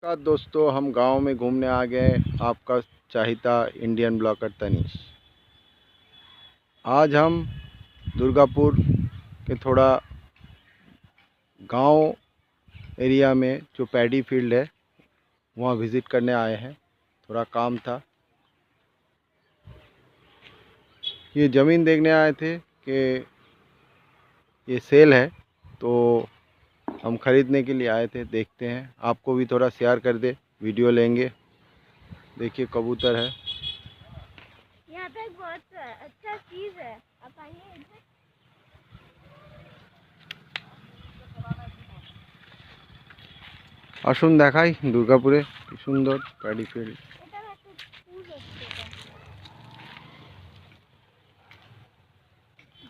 नमस्कार दोस्तों, हम गांव में घूमने आ गए। आपका चाहता इंडियन ब्लॉगर तनीश। आज हम दुर्गापुर के थोड़ा गांव एरिया में जो पैडी फील्ड है वहाँ विज़िट करने आए हैं। थोड़ा काम था, ये ज़मीन देखने आए थे कि ये सेल है, तो हम ख़रीदने के लिए आए थे। देखते हैं, आपको भी थोड़ा शेयर कर दे, वीडियो लेंगे। देखिए कबूतर है। यहाँ पे एक बहुत अच्छा चीज है, आप आइए इधर। আসুন দেখাই দুর্গাপুরে কি সুন্দর প্যাডি ফিল্ড। এটা একটা ফুল হচ্ছে, এটা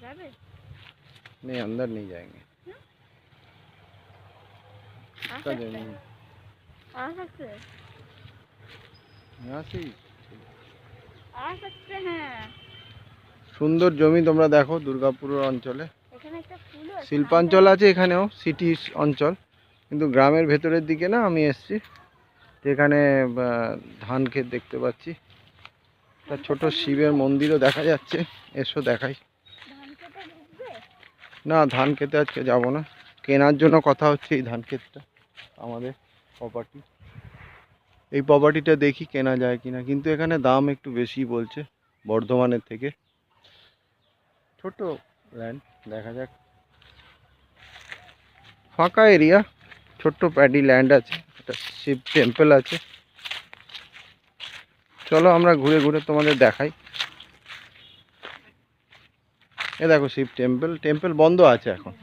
যাবে? नहीं, अंदर नहीं जाएंगे। आ इसका सकते जमीन हैं, आ सकते हैं, यहाँ से ही आ सकते हैं। সুন্দর জমি তোমরা দেখো দুর্গাপুর অঞ্চলে। এখানে একটা ফুল আছে, শিল্পাঞ্চল আছে এখানেও, সিটি অঞ্চল, কিন্তু গ্রামের ভেতরের দিকে না আমি এসেছি, যেখানে ধান ক্ষেত দেখতে পাচ্ছি। তার ছোট শিবের মন্দিরও দেখা যাচ্ছে। এসো দেখাই। ধান খেতে ঢুকবে? না, ধান খেতে আজকে যাব না, কেনার জন্য কথা হচ্ছে এই ধান ক্ষেতটা, আমাদের প্রপার্টি। এই প্রপার্টিটা দেখি কেনা যায় কিনা, কিন্তু এখানে দাম একটু বেশি বলছে বর্ধমানের থেকে। ছোট ল্যান্ড, দেখা যাক। ফাঁকা এরিয়া, ছোট্ট প্যাডি ল্যান্ড আছে, একটা শিব টেম্পল আছে। চলো আমরা ঘুরে ঘুরে তোমাদের দেখাই। এ দেখো শিব টেম্পল। টেম্পল বন্ধ আছে এখন,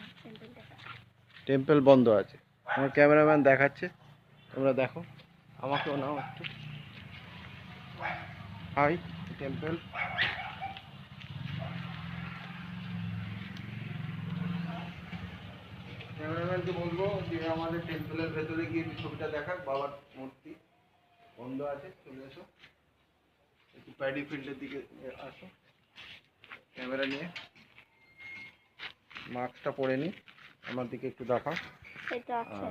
টেম্পল বন্ধ আছে। আমার ক্যামেরাম্যান দেখাচ্ছে, তোমরা দেখো। আমাকেও নাও একটু। High temple. ক্যামেরাম্যানকে বলবো যে আমাদের টেম্পলের ভেতরে গিয়ে ছবিটা দেখাক। বাবার মূর্তি বন্ধ আছে, চলে এসো একটু প্যাডি ফিল্ডের দিকে আসো। ক্যামেরা নিয়ে মাস্কটা পরে নি, আমার দিকে একটু দেখাও। এটা আছে।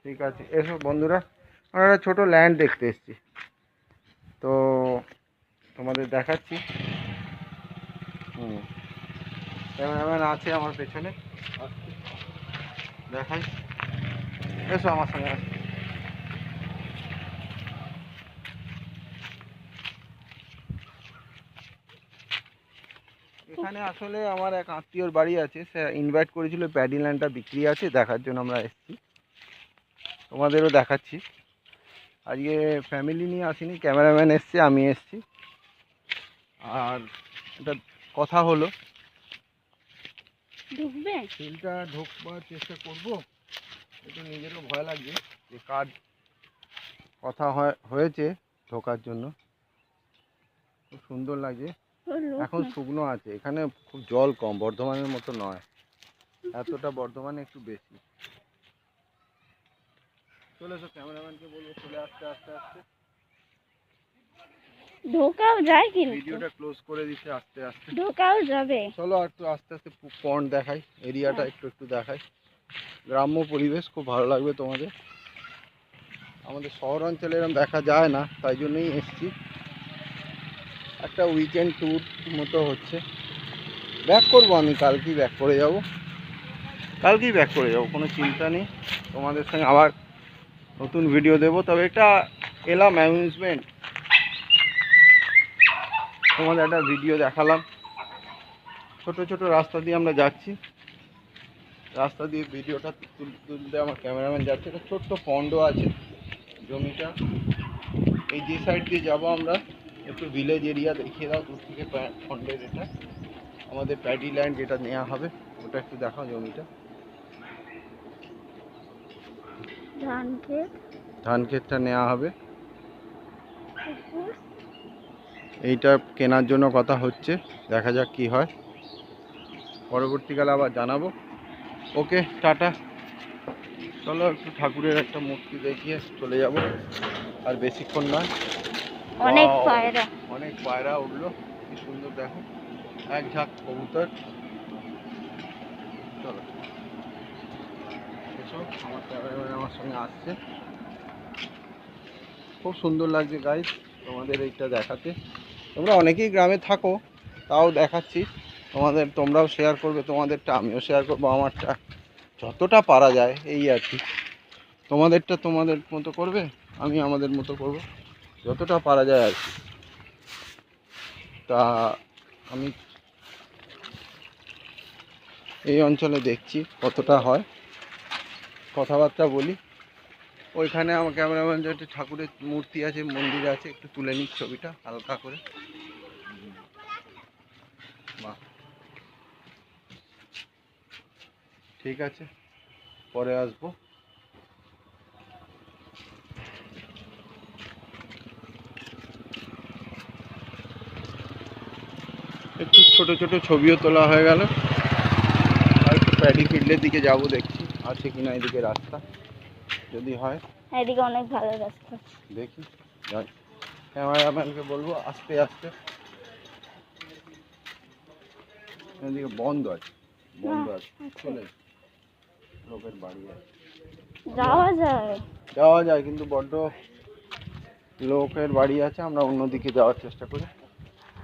ঠিক আছে, এসো বন্ধুরা। আমরা একটা ছোটো ল্যান্ড দেখতে এসেছি, তো তোমাদের দেখাচ্ছি। ক্যামেরাম্যান আছে আমার পেছনে, দেখাই। এসো আমার সঙ্গে। এখানে আসলে আমার এক আত্মীয়র বাড়ি আছে, সে ইনভাইট করেছিল, প্যাডি ল্যান্ডটা বিক্রি আছে, দেখার জন্য আমরা এসেছি। তোমাদেরও দেখাচ্ছি। আজকে ফ্যামিলি নিয়ে আসিনি, ক্যামেরাম্যান এসছে, আমি এসেছি। আর এটা কথা হলো, ঢুকবে? ফিল্ডটা ঢোকবার চেষ্টা করবো। একটু নিজেরও ভয় লাগছে যে কার্ড কথা হয়েছে ঢোকার জন্য। খুব সুন্দর লাগছে। এখন শুকনো আছে, এখানে খুব জল কম, বর্ধমানের মতো নয় এতটা, বর্ধমানে একটু বেশি। চলে এসো, ক্যামেরাম্যানকে বলবো চলে আসতে আস্তে আস্তে। ঢোকাও যায়, কিন্তু ভিডিওটা ক্লোজ করে দিতে আস্তে আস্তে। ঢোকাও যাবে। চলো একটু আস্তে আস্তে পন্ড দেখাই, এরিয়াটা একটু একটু দেখাই। গ্রাম্য পরিবেশ খুব ভালো লাগবে তোমাদের। আমাদের শহর অঞ্চলে এরকম দেখা যায় না, তাই জন্যই এসছি। একটা উইকেন্ড ট্যুর মতো হচ্ছে। ব্যাক করবো আমি, কালকেই ব্যাক করে যাব, কালকেই ব্যাক করে যাব, কোনো চিন্তা নেই। তোমাদের সঙ্গে আবার নতুন ভিডিও দেব। তবে এটা এলাম অ্যামিউজমেন্ট, তোমাদের একটা ভিডিও দেখালাম। ছোট ছোট রাস্তা দিয়ে আমরা যাচ্ছি, রাস্তা দিয়ে ভিডিওটা তুলতে আমার ক্যামেরাম্যান যাচ্ছে। একটা ছোট্ট পন্ডও আছে জমিটা। এই যে সাইড দিয়ে যাবো আমরা, একটু ভিলেজ এরিয়া দেখিয়ে দাও দূর থেকে। পন্ডের এটা আমাদের প্যাডি ল্যান্ড যেটা নেওয়া হবে, ওটা একটু দেখাও জমিটা। ধান ক্ষেতটা নেওয়া হবে, এইটা কেনার জন্য কথা হচ্ছে। দেখা যাক কি হয়, পরবর্তীকালে আবার জানাবো। ওকে, টাটা। চলো একটু ঠাকুরের একটা মূর্তি দেখিয়ে চলে যাব, আর বেশিক্ষণ নয়। অনেক পায়রা, অনেক পায়রা উঠলো, কি সুন্দর দেখো, এক ঝাঁক কবুতর। চলো এসো, আমার ক্যামেরাম্যান আমার সঙ্গে আসছে। খুব সুন্দর লাগছে গাইস তোমাদের এইটা দেখাতে। তোমরা অনেকেই গ্রামে থাকো, তাও দেখাচ্ছি তোমাদের, তোমরাও শেয়ার করবে তোমাদেরটা, আমিও শেয়ার করবো আমারটা, যতটা পারা যায় এই আর কি। তোমাদেরটা তোমাদের মতো করবে, আমি আমাদের মতো করব, যতটা পারা যায় আর কি। তা আমি এই অঞ্চলে দেখছি কতটা হয়, কথাবার্তা বলি। ওইখানে আমার ক্যামেরাম্যান যে একটা ঠাকুরের মূর্তি আছে, মন্দির আছে, একটু তুলে নিক ছবিটা হালকা করে। বাহ, ঠিক আছে, পরে আসবো। একটু ছোট ছোট ছবিও তোলা হয়ে গেল। আর একটু প্যাডি ফিল্ডের দিকে যাব, দেখছি আছে কিনা এদিকে রাস্তা, যদি হয় এদিকে অনেক ভালো রাস্তা। দেখি যাই। ক্যামেরাম্যানকে বলবো আস্তে আস্তে। এদিকে বন্ধ আছে, বন্ধ আছে, চলে লোকের বাড়ি আছে, যাওয়া যায়। যাওয়া যায় কিন্তু বড্ড লোকের বাড়ি আছে, আমরা অন্যদিকে যাওয়ার চেষ্টা করি।